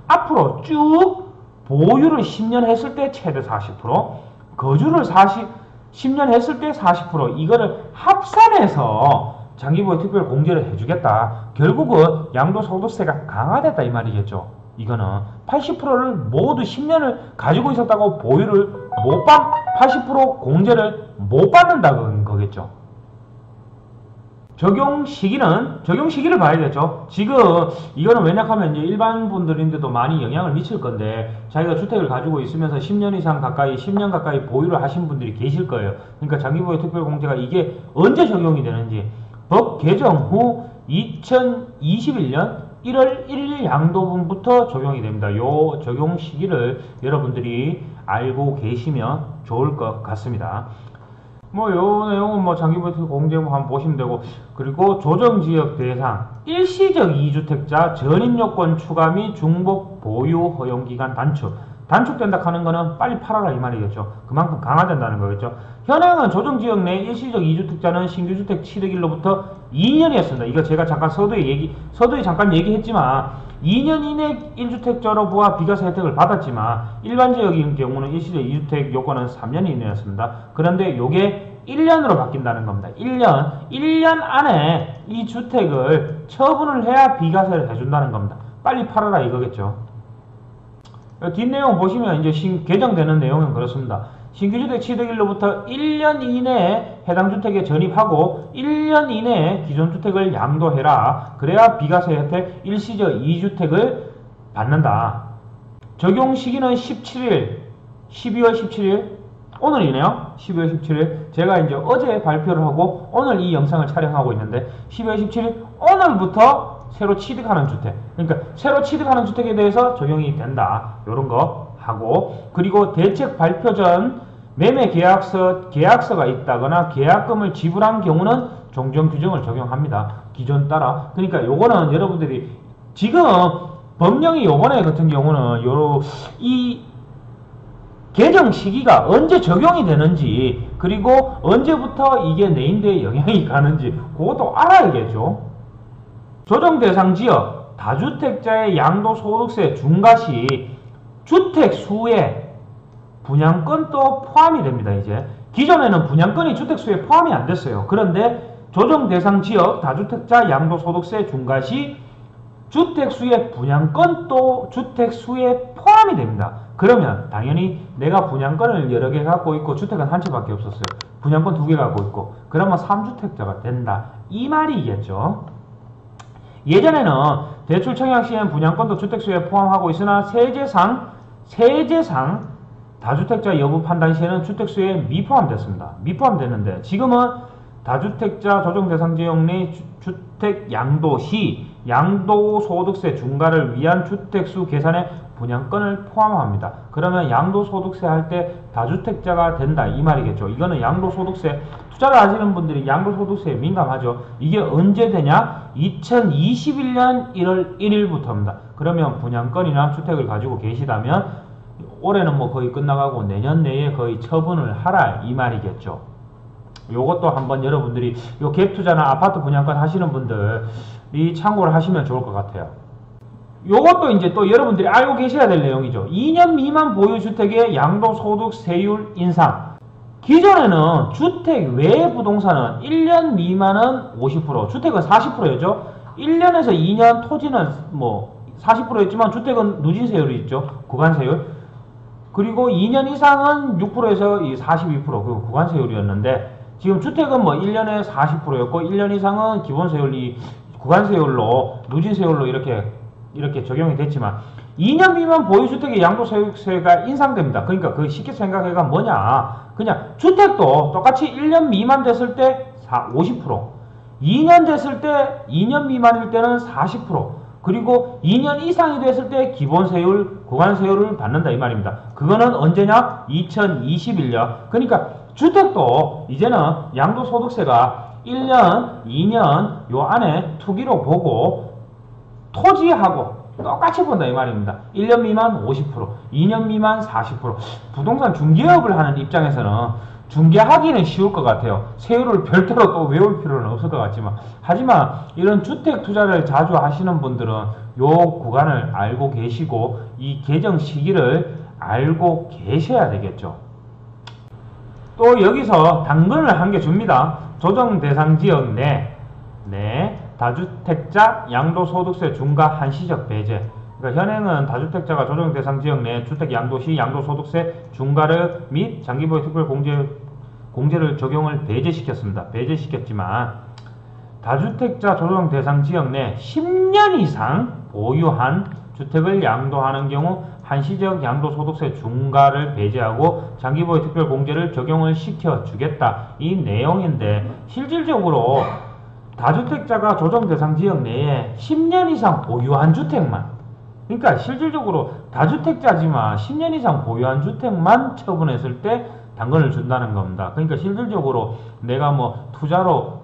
S1: 앞으로 쭉 보유를 10년 했을 때 최대 40%, 거주를 10년 했을 때 40%, 이거를 합산해서 장기보유 특별 공제를 해주겠다. 결국은 양도소득세가 강화됐다 이 말이겠죠. 이거는 80%를 모두 10년을 가지고 있었다고 보유를 80% 공제를 못 받는다는 거겠죠. 적용 시기를 봐야겠죠. 지금 이거는 왜냐하면 이제 일반 분들인데도 많이 영향을 미칠 건데 자기가 주택을 가지고 있으면서 10년 이상 가까이 10년 가까이 보유를 하신 분들이 계실 거예요. 그러니까 장기보유 특별공제가 이게 언제 적용이 되는지 법 개정 후 2021년 1월 1일 양도분부터 적용이 됩니다. 요 적용 시기를 여러분들이 알고 계시면 좋을 것 같습니다. 뭐 요 내용은 뭐 장기보유 공제 한번 보시면 되고, 그리고 조정지역 대상 일시적 2주택자 전입요건 추가 및 중복 보유 허용기간 단축된다 하는 거는 빨리 팔아라 이 말이겠죠. 그만큼 강화된다는 거겠죠. 현행은 조정지역 내 일시적 2주택자는 신규주택 취득일로부터 2년이었습니다. 이거 제가 잠깐 서두에 잠깐 얘기했지만 2년 이내 1주택자로 보아 비과세 혜택을 받았지만 일반 지역인 경우는 일시적 2주택 요건은 3년 이내였습니다. 그런데 요게 1년으로 바뀐다는 겁니다. 1년 안에 이 주택을 처분을 해야 비과세를 해준다는 겁니다. 빨리 팔아라 이거겠죠. 뒷내용 보시면 이제 개정되는 내용은 그렇습니다. 신규주택 취득일로부터 1년 이내에 해당 주택에 전입하고 1년 이내에 기존 주택을 양도해라. 그래야 비과세 혜택 일시적 2주택을 받는다. 적용 시기는 12월 17일 오늘이네요. 12월 17일 제가 이제 어제 발표를 하고 오늘 이 영상을 촬영하고 있는데 12월 17일 오늘부터 새로 취득하는 주택, 그러니까 새로 취득하는 주택에 대해서 적용이 된다. 요런 거 하고, 그리고 대책 발표 전 매매 계약서가 있다거나 계약금을 지불한 경우는 종전 규정을 적용합니다. 기존 따라. 그러니까 요거는 여러분들이 지금 법령이 요번에 같은 경우는 이 개정 시기가 언제 적용이 되는지, 그리고 언제부터 이게 내인대에 영향이 가는지 그것도 알아야겠죠. 조정 대상 지역 다주택자의 양도소득세 중과시 주택 수에 분양권도 포함이 됩니다. 이제 기존에는 분양권이 주택 수에 포함이 안 됐어요. 그런데 조정 대상 지역 다주택자 양도소득세 중과시 주택 수의 분양권도 주택 수에 포함이 됩니다. 그러면 당연히 내가 분양권을 여러 개 갖고 있고 주택은 한 채밖에 없었어요. 분양권 2개 갖고 있고 그러면 3주택자가 된다. 이 말이겠죠. 예전에는 대출 청약 시에는 분양권도 주택수에 포함하고 있으나 세제상 다주택자 여부 판단 시에는 주택수에 미포함됐습니다. 미포함됐는데 지금은 다주택자 조정 대상 지역 내 주택 양도 시 양도소득세 중과를 위한 주택수 계산에 분양권을 포함합니다. 그러면 양도소득세 할 때 다주택자가 된다 이 말이겠죠. 이거는 양도소득세 투자를 하시는 분들이 양도소득세에 민감하죠. 이게 언제 되냐? 2021년 1월 1일부터입니다. 그러면 분양권이나 주택을 가지고 계시다면 올해는 뭐 거의 끝나가고 내년 내에 거의 처분을 하라 이 말이겠죠. 요것도 한번 여러분들이 요 갭투자나 아파트 분양권 하시는 분들이 참고를 하시면 좋을 것 같아요. 요것도 이제 또 여러분들이 알고 계셔야 될 내용이죠. 2년 미만 보유주택의 양도소득세율 인상. 기존에는 주택 외 부동산은 1년 미만은 50%, 주택은 40%였죠. 1년에서 2년 토지는 뭐 40%였지만 주택은 누진세율이 있죠. 구간세율. 그리고 2년 이상은 6%에서 42% 그 구간세율이었는데 지금 주택은 뭐 1년에 40%였고 1년 이상은 기본세율이 구간세율로 누진세율로 이렇게 적용이 됐지만 2년 미만 보유주택의 양도소득세가 인상됩니다. 그러니까 그 쉽게 생각해가 뭐냐? 그냥 주택도 똑같이 1년 미만 됐을 때 50%, 2년 됐을 때 2년 미만일 때는 40%, 그리고 2년 이상이 됐을 때 기본세율, 구간세율을 받는다 이 말입니다. 그거는 언제냐? 2021년. 그러니까 주택도 이제는 양도소득세가 1년, 2년 요 안에 투기로 보고 토지하고 똑같이 본다 이 말입니다. 1년 미만 50%, 2년 미만 40%. 부동산 중개업을 하는 입장에서는 중개하기는 쉬울 것 같아요. 세율을 별도로 또 외울 필요는 없을 것 같지만, 하지만 이런 주택 투자를 자주 하시는 분들은 요 구간을 알고 계시고 이 개정 시기를 알고 계셔야 되겠죠. 또 여기서 당근을 한 개 줍니다. 조정 대상 지역 내 다주택자 양도소득세 중과 한시적 배제. 그러니까 현행은 다주택자가 조정 대상 지역 내 주택 양도 시 양도소득세 중과를 및 장기보유 특별 공제를 적용을 배제시켰습니다. 배제시켰지만 다주택자 조정 대상 지역 내 10년 이상 보유한 주택을 양도하는 경우 한시적 양도소득세 중과를 배제하고 장기보유 특별 공제를 적용을 시켜주겠다 이 내용인데, 실질적으로 다주택자가 조정 대상 지역 내에 10년 이상 보유한 주택만, 그러니까 실질적으로 다주택자지만 10년 이상 보유한 주택만 처분했을 때 당근을 준다는 겁니다. 그러니까 실질적으로 내가 뭐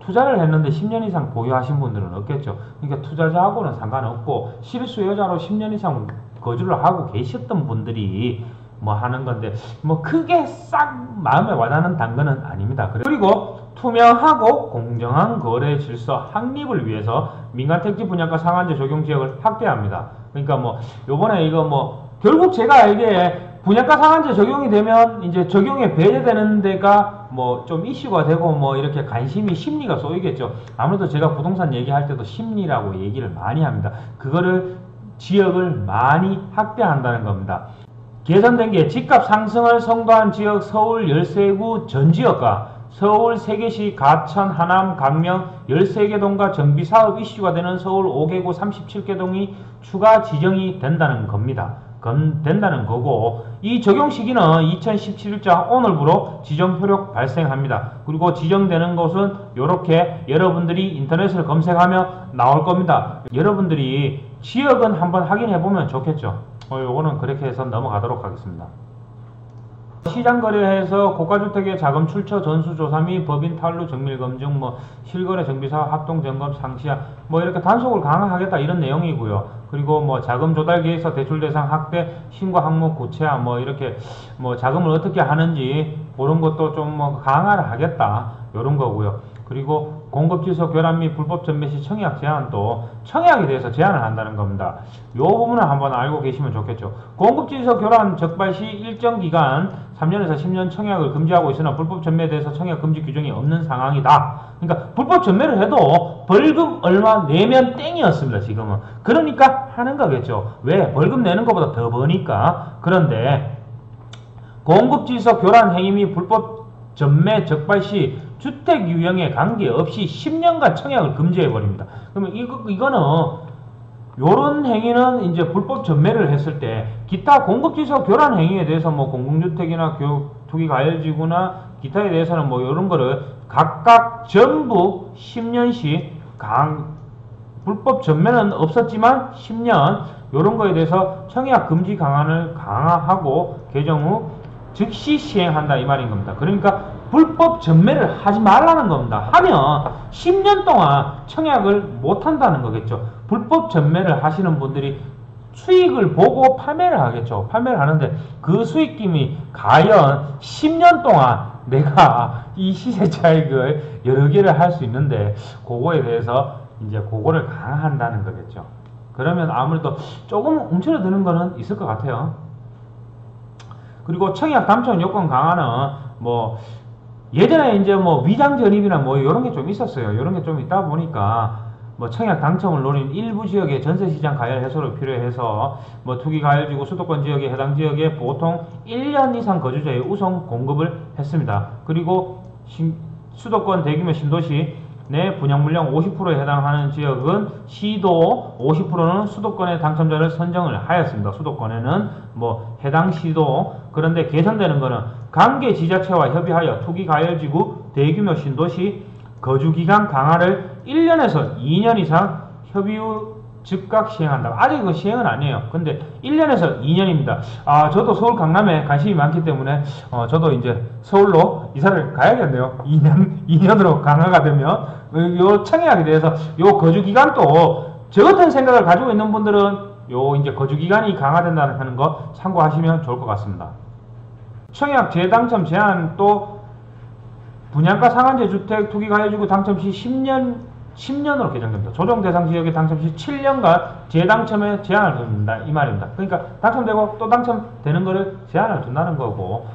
S1: 투자를 했는데 10년 이상 보유하신 분들은 없겠죠. 그러니까 투자자하고는 상관없고 실수요자로 10년 이상 거주를 하고 계셨던 분들이 뭐 하는 건데, 뭐 크게 싹 마음에 와닿는 당근은 아닙니다. 그리고 투명하고 공정한 거래 질서 확립을 위해서 민간택지 분양가 상한제 적용 지역을 확대합니다. 그러니까 뭐 요번에 이거 뭐 결국 제가 알기에 분양가 상한제 적용이 되면 이제 적용에 배제되는 데가 뭐 좀 이슈가 되고 뭐 이렇게 관심이 심리가 쏘이겠죠. 아무래도 제가 부동산 얘기할 때도 심리라고 얘기를 많이 합니다. 그거를 지역을 많이 확대한다는 겁니다. 개선된 게 집값 상승을 선고한 지역 서울 13구 전 지역과 서울 3개시 가천, 하남, 강명 13개 동과 정비사업 이슈가 되는 서울 5개구 37개 동이 추가 지정이 된다는 겁니다. 된다는 거고, 이 적용 시기는 2017일자 오늘부로 지정 효력 발생합니다. 그리고 지정되는 곳은 이렇게 여러분들이 인터넷을 검색하면 나올 겁니다. 여러분들이 지역은 한번 확인해 보면 좋겠죠. 요거는 그렇게 해서 넘어가도록 하겠습니다. 시장거래에서 고가주택의 자금 출처 전수조사 및 법인 탈루 정밀검증, 뭐 실거래 정비사 합동점검 상시화, 뭐 이렇게 단속을 강화하겠다 이런 내용이고요. 그리고 뭐 자금 조달 계획서 대출 대상 확대, 신고 항목 구체화, 뭐 이렇게 뭐 자금을 어떻게 하는지 그런 것도 좀 뭐 강화를 하겠다 이런 거고요. 그리고 공급질서 교란 및 불법 전매 시 청약 제한도 청약에 대해서 제한을 한다는 겁니다. 이 부분을 한번 알고 계시면 좋겠죠. 공급질서 교란 적발 시 일정 기간 3년에서 10년 청약을 금지하고 있으나 불법 전매에 대해서 청약 금지 규정이 없는 상황이다. 그러니까 불법 전매를 해도 벌금 얼마 내면 땡이었습니다. 지금은. 그러니까 하는 거겠죠. 왜? 벌금 내는 것보다 더 버니까. 그런데 공급질서 교란 행위 및 불법 전매 적발 시 주택 유형에 관계없이 10년간 청약을 금지해버립니다. 그러면 이거는 요런 행위는 이제 불법 전매를 했을 때 기타 공급질서 교란 행위에 대해서 뭐 공공주택이나 투기과열지구나 기타에 대해서는 뭐 요런 거를 각각 전부 10년씩 불법 전매는 없었지만 10년 요런 거에 대해서 청약 금지 강화를 강화하고 개정 후 즉시 시행한다 이 말인 겁니다. 그러니까 불법 전매를 하지 말라는 겁니다. 하면 10년 동안 청약을 못 한다는 거겠죠. 불법 전매를 하시는 분들이 수익을 보고 판매를 하겠죠. 판매를 하는데 그 수익금이 과연 10년 동안 내가 이 시세 차익을 여러 개를 할 수 있는데 그거에 대해서 이제 그거를 강화한다는 거겠죠. 그러면 아무래도 조금 움츠러드는 거는 있을 것 같아요. 그리고 청약 당첨 요건 강화는 뭐 예전에 이제 뭐 위장 전입이나 뭐 이런 게 좀 있었어요. 이런 게 좀 있다 보니까 뭐 청약 당첨을 노린 일부 지역의 전세시장 가열 해소를 필요해서 뭐 투기 가열지구 수도권 지역에 해당 지역에 보통 1년 이상 거주자의 우선 공급을 했습니다. 그리고 수도권 대규모 신도시 내 분양물량 50%에 해당하는 지역은 시도 50%는 수도권의 당첨자를 선정을 하였습니다. 수도권에는 뭐 해당 시도. 그런데 개선되는 거는 관계 지자체와 협의하여 투기과열지구 대규모 신도시 거주기간 강화를 1년에서 2년 이상 협의 후 즉각 시행한다. 아직 그 시행은 아니에요. 근데 1년에서 2년입니다. 저도 서울 강남에 관심이 많기 때문에 저도 이제 서울로 이사를 가야겠네요. 2년으로 강화가 되면 요 청약에 대해서 요 거주기간도 저 같은 생각을 가지고 있는 분들은 요 이제 거주기간이 강화된다는 하는 거 참고하시면 좋을 것 같습니다. 청약 재당첨 제한 또 분양가 상한제 주택 투기과열지구 당첨 시 10년으로 개정됩니다. 조정 대상 지역에 당첨 시 7년간 재당첨에 제한을 둔다 이 말입니다. 그러니까 당첨되고 또 당첨되는 거를 제한을 둔다는 거고.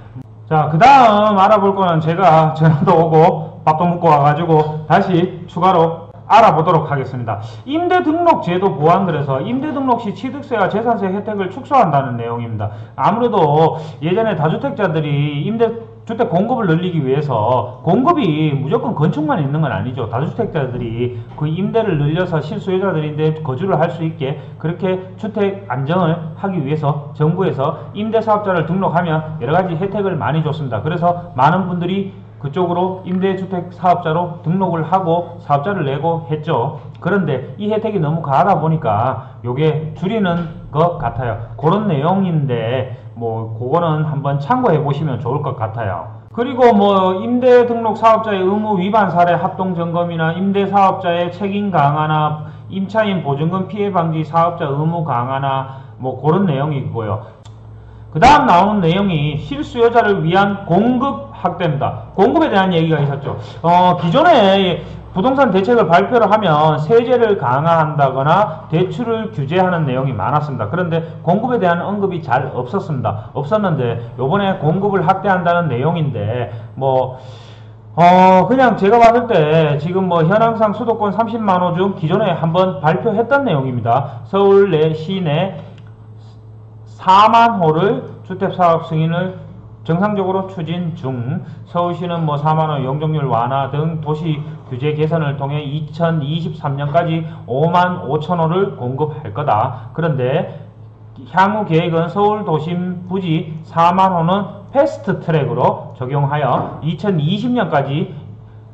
S1: 자, 그 다음 알아볼 거는 제가 전화도 오고 밥도 먹고 와가지고 다시 추가로 알아보도록 하겠습니다. 임대등록제도 보완글에서 임대등록 시 취득세와 재산세 혜택을 축소한다는 내용입니다. 아무래도 예전에 다주택자들이 임대주택 공급을 늘리기 위해서 공급이 무조건 건축만 있는 건 아니죠. 다주택자들이 그 임대를 늘려서 실수요자들인데 거주를 할 수 있게 그렇게 주택 안정을 하기 위해서 정부에서 임대사업자를 등록하면 여러가지 혜택을 많이 줬습니다. 그래서 많은 분들이 그쪽으로 임대주택 사업자로 등록을 하고 사업자를 내고 했죠. 그런데 이 혜택이 너무 과하다 보니까 요게 줄이는 것 같아요. 그런 내용인데 뭐 그거는 한번 참고해 보시면 좋을 것 같아요. 그리고 뭐 임대등록 사업자의 의무 위반 사례 합동점검이나 임대사업자의 책임 강화나 임차인 보증금 피해 방지 사업자 의무 강화나 뭐 그런 내용이고요. 그 다음 나오는 내용이 실수요자를 위한 공급 확대입니다. 공급에 대한 얘기가 있었죠. 기존에 부동산 대책을 발표를 하면 세제를 강화한다거나 대출을 규제하는 내용이 많았습니다. 그런데 공급에 대한 언급이 잘 없었는데 요번에 공급을 확대한다는 내용인데 그냥 제가 봤을 때 지금 뭐 현황상 수도권 30만호 중 기존에 한번 발표했던 내용입니다. 서울 내 시내 4만 호를 주택사업 승인을 정상적으로 추진 중. 서울시는 뭐 4만호 용적률 완화 등 도시 규제 개선을 통해 2023년까지 5만 5천 호를 공급할 거다. 그런데 향후 계획은 서울 도심 부지 4만 호는 패스트 트랙으로 적용하여 2020년까지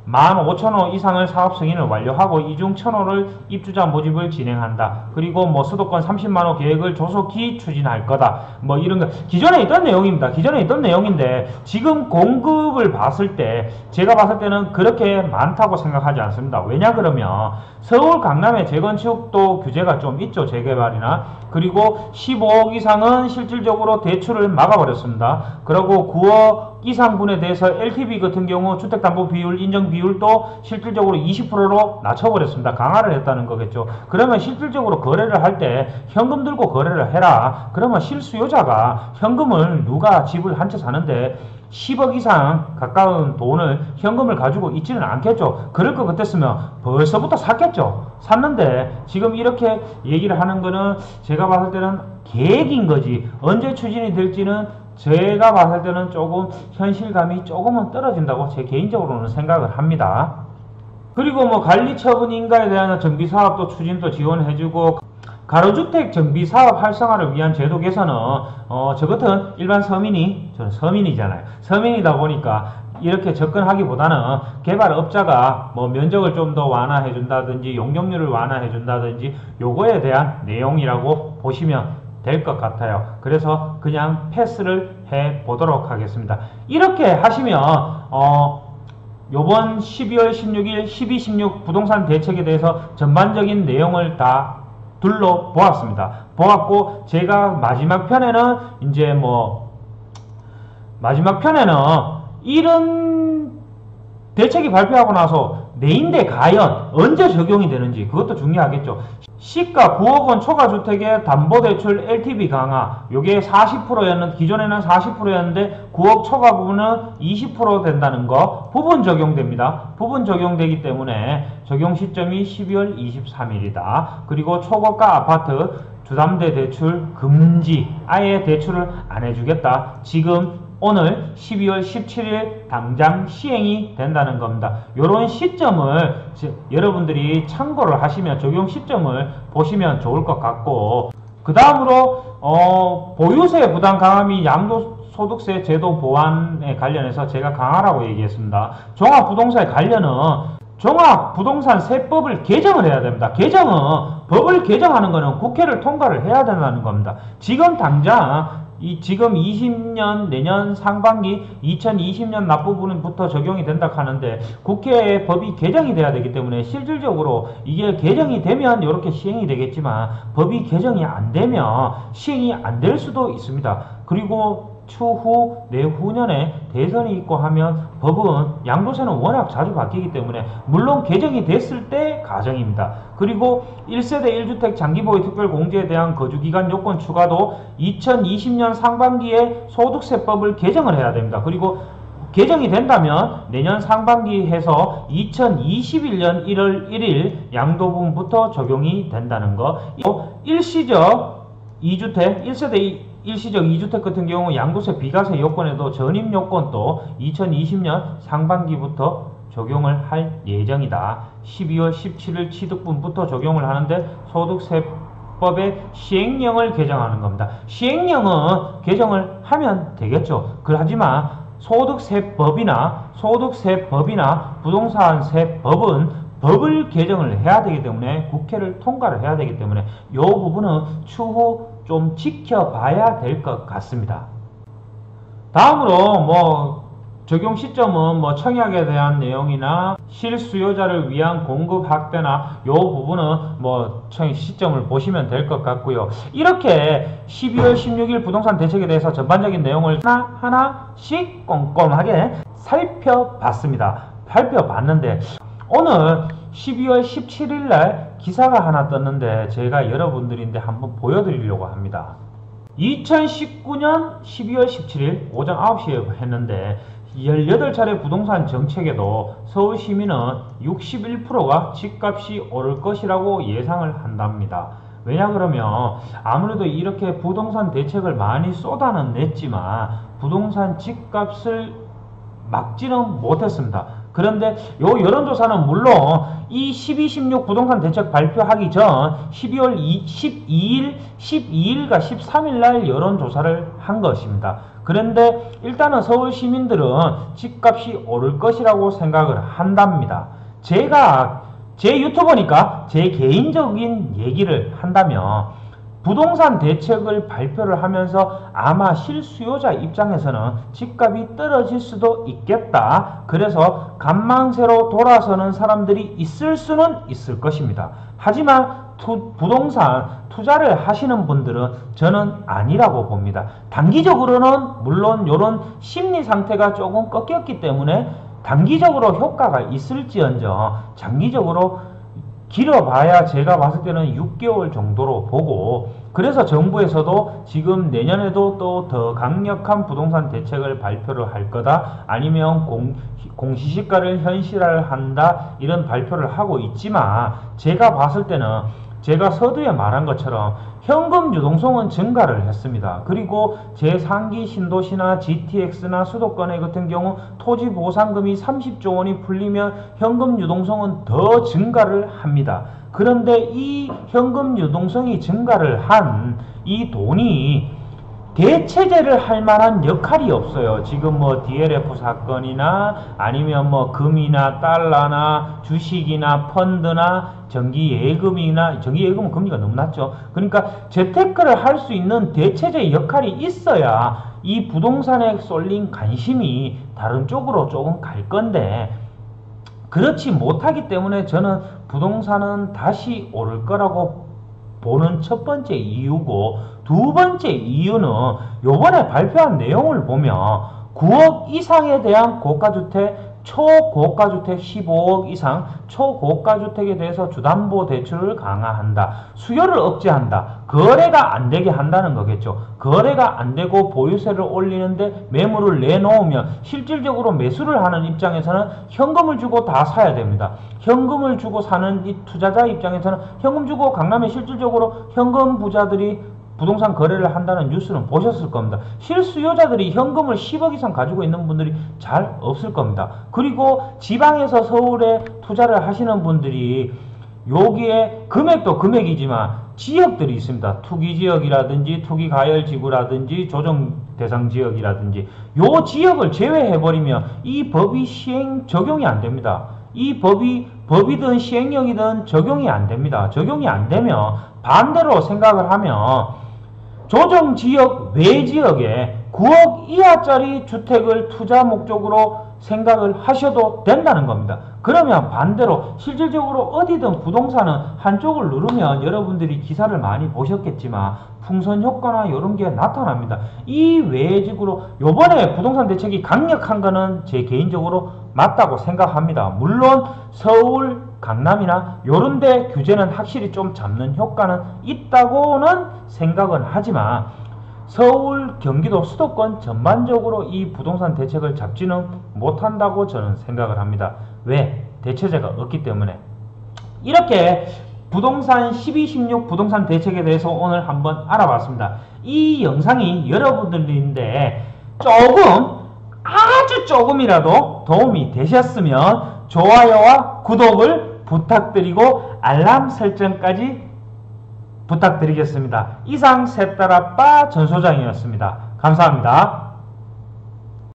S1: 15,000호 이상을 사업 승인을 완료하고 이중 1,000호를 입주자 모집을 진행한다. 그리고 뭐 수도권 30만호 계획을 조속히 추진할 거다. 뭐 이런 거 기존에 있던 내용입니다. 기존에 있던 내용인데 지금 공급을 봤을 때 제가 봤을 때는 그렇게 많다고 생각하지 않습니다. 왜냐 그러면 서울 강남의 재건축도 규제가 좀 있죠. 재개발이나. 그리고 15억 이상은 실질적으로 대출을 막아버렸습니다. 그리고 9억 이상분에 대해서 LTV 같은 경우 주택담보비율 인정 비율도 실질적으로 20%로 낮춰버렸습니다. 강화를 했다는 거겠죠. 그러면 실질적으로 거래를 할 때 현금 들고 거래를 해라. 그러면 실수요자가 현금을 누가 집을 한 채 사는데 10억 이상 가까운 돈을 현금을 가지고 있지는 않겠죠. 그럴 것 같았으면 벌써부터 샀겠죠. 샀는데 지금 이렇게 얘기를 하는 거는 제가 봤을 때는 계획인 거지 언제 추진이 될지는 제가 봤을 때는 조금 현실감이 조금은 떨어진다고 제 개인적으로는 생각을 합니다. 그리고 뭐 관리처분 인가에 대한 정비사업도 추진도 지원해주고 가로주택 정비사업 활성화를 위한 제도 개선은 저 같은 일반 서민이 저는 서민이잖아요. 서민이다 보니까 이렇게 접근하기보다는 개발업자가 뭐 면적을 좀 더 완화해 준다든지 용적률을 완화해 준다든지 요거에 대한 내용이라고 보시면 될 것 같아요. 그래서 그냥 패스를 해 보도록 하겠습니다. 이렇게 하시면 요번 12월 16일 12.16 부동산 대책에 대해서 전반적인 내용을 다 둘러보았습니다. 보았고 제가 마지막 편에는 이제 마지막 편에는 이런 대책이 발표하고 나서 내인데 과연 언제 적용이 되는지 그것도 중요하겠죠. 시가 9억 원 초과주택의 담보대출 LTV 강화 요게 40%였는데 기존에는 40%였는데 9억 초과 부분은 20% 된다는 거 부분 적용됩니다. 부분 적용되기 때문에 적용 시점이 12월 23일이다. 그리고 초고가 아파트 주담대 대출 금지 아예 대출을 안 해주겠다. 지금 오늘 12월 17일 당장 시행이 된다는 겁니다. 이런 시점을 여러분들이 참고를 하시면 적용 시점을 보시면 좋을 것 같고 그 다음으로 보유세 부담 강화 및 양도소 소득세 제도 보완에 관련해서 제가 강화라고 얘기했습니다. 종합부동산에 관련은 종합부동산 세법을 개정을 해야 됩니다. 법을 개정하는 것은 국회를 통과를 해야 된다는 겁니다. 지금 당장 지금 20년 내년 상반기 2020년 납부분부터 적용이 된다 하는데 국회에 법이 개정이 돼야 되기 때문에 실질적으로 이게 개정이 되면 이렇게 시행이 되겠지만 법이 개정이 안 되면 시행이 안 될 수도 있습니다. 그리고 추후 내후년에 대선이 있고 하면 법은 양도세는 워낙 자주 바뀌기 때문에 물론 개정이 됐을 때 가정입니다. 그리고 1세대 1주택 장기보유 특별공제에 대한 거주기간 요건 추가도 2020년 상반기에 소득세법을 개정을 해야 됩니다. 그리고 개정이 된다면 내년 상반기 해서 2021년 1월 1일 양도분부터 적용이 된다는 거. 일시적 2주택 1세대 일시적 2주택 같은 경우 양도세 비과세 요건에도 전입 요건도 2020년 상반기부터 적용을 할 예정이다. 12월 17일 취득분부터 적용을 하는데 소득세법의 시행령을 개정하는 겁니다. 시행령은 개정을 하면 되겠죠. 하지만 소득세법이나 부동산세법은 법을 개정을 해야 되기 때문에 국회를 통과를 해야 되기 때문에 이 부분은 추후 좀 지켜봐야 될 것 같습니다. 다음으로 적용 시점은 청약에 대한 내용이나 실수요자를 위한 공급 확대나 이 부분은 시점을 보시면 될 것 같고요. 이렇게 12월 16일 부동산 대책에 대해서 전반적인 내용을 하나씩 꼼꼼하게 살펴봤는데 오늘 12월 17일 날 기사가 하나 떴는데 제가 여러분들인데 한번 보여드리려고 합니다. 2019년 12월 17일 오전 9시에 했는데 18차례 부동산 정책에도 서울 시민은 61%가 집값이 오를 것이라고 예상을 한답니다. 왜냐 그러면 아무래도 이렇게 부동산 대책을 많이 쏟아는 냈지만 부동산 집값을 막지는 못했습니다. 그런데 요 여론조사는 물론 이 12, 16 부동산 대책 발표하기 전 12월 12일과 13일 날 여론조사를 한 것입니다. 그런데 일단은 서울 시민들은 집값이 오를 것이라고 생각을 한답니다. 제가 제 유튜버니까 제 개인적인 얘기를 한다면 부동산 대책을 발표를 하면서 아마 실수요자 입장에서는 집값이 떨어질 수도 있겠다. 그래서 간망세로 돌아서는 사람들이 있을 수는 있을 것입니다. 하지만 부동산 투자를 하시는 분들은 저는 아니라고 봅니다. 단기적으로는 물론 이런 심리 상태가 조금 꺾였기 때문에 단기적으로 효과가 있을지언정 장기적으로 길어봐야 제가 봤을 때는 6개월 정도로 보고 그래서 정부에서도 지금 내년에도 또 더 강력한 부동산 대책을 발표를 할 거다 아니면 공시지가를 현실화한다 이런 발표를 하고 있지만 제가 봤을 때는 제가 서두에 말한 것처럼 현금 유동성은 증가를 했습니다. 그리고 제3기 신도시나 GTX나 수도권의 같은 경우 토지 보상금이 30조 원이 풀리면 현금 유동성은 더 증가를 합니다. 그런데 이 현금 유동성이 증가를 한 이 돈이 대체제를 할 만한 역할이 없어요. 지금 DLF 사건이나 아니면 금이나 달러나 주식이나 펀드나 정기예금은 금리가 너무 낮죠. 그러니까 재테크를 할 수 있는 대체제 역할이 있어야 이 부동산에 쏠린 관심이 다른 쪽으로 조금 갈 건데 그렇지 못하기 때문에 저는 부동산은 다시 오를 거라고 보는 첫 번째 이유고 두 번째 이유는 요번에 발표한 내용을 보면 9억 이상에 대한 고가주택, 초고가주택 15억 이상, 초고가주택에 대해서 주담보대출을 강화한다. 수요를 억제한다. 거래가 안 되게 한다는 거겠죠. 거래가 안 되고 보유세를 올리는데 매물을 내놓으면 실질적으로 매수를 하는 입장에서는 현금을 주고 다 사야 됩니다. 현금을 주고 사는 이 투자자 입장에서는 현금 주고 강남에 실질적으로 현금 부자들이 부동산 거래를 한다는 뉴스는 보셨을 겁니다. 실수요자들이 현금을 10억 이상 가지고 있는 분들이 잘 없을 겁니다. 그리고 지방에서 서울에 투자를 하시는 분들이 여기에 금액도 금액이지만 지역들이 있습니다. 투기지역이라든지 투기가열지구라든지 대상 지역이라든지 요 지역을 제외해버리면 이 법이 적용이 안 됩니다. 이 법이든 시행령이든 적용이 안 됩니다. 적용이 안 되면 반대로 생각을 하면 조정지역 외 지역에 9억 이하짜리 주택을 투자 목적으로 생각을 하셔도 된다는 겁니다. 그러면 반대로 실질적으로 어디든 부동산은 한쪽을 누르면 여러분들이 기사를 많이 보셨겠지만 풍선 효과나 이런 게 나타납니다. 이 외지구로 요번에 부동산 대책이 강력한 거는 제 개인적으로 맞다고 생각합니다. 물론 서울, 강남이나 요런 데 규제는 확실히 좀 잡는 효과는 있다고는 생각은 하지만 서울, 경기도, 수도권 전반적으로 이 부동산 대책을 잡지는 못한다고 저는 생각을 합니다. 왜? 대체제가 없기 때문에. 이렇게 부동산 12, 16 부동산 대책에 대해서 오늘 한번 알아봤습니다. 이 영상이 여러분들인데 조금, 아주 조금이라도 도움이 되셨으면 좋아요와 구독을 부탁드리고 알람 설정까지 부탁드리겠습니다. 이상 셋따라빠 전소장이었습니다. 감사합니다.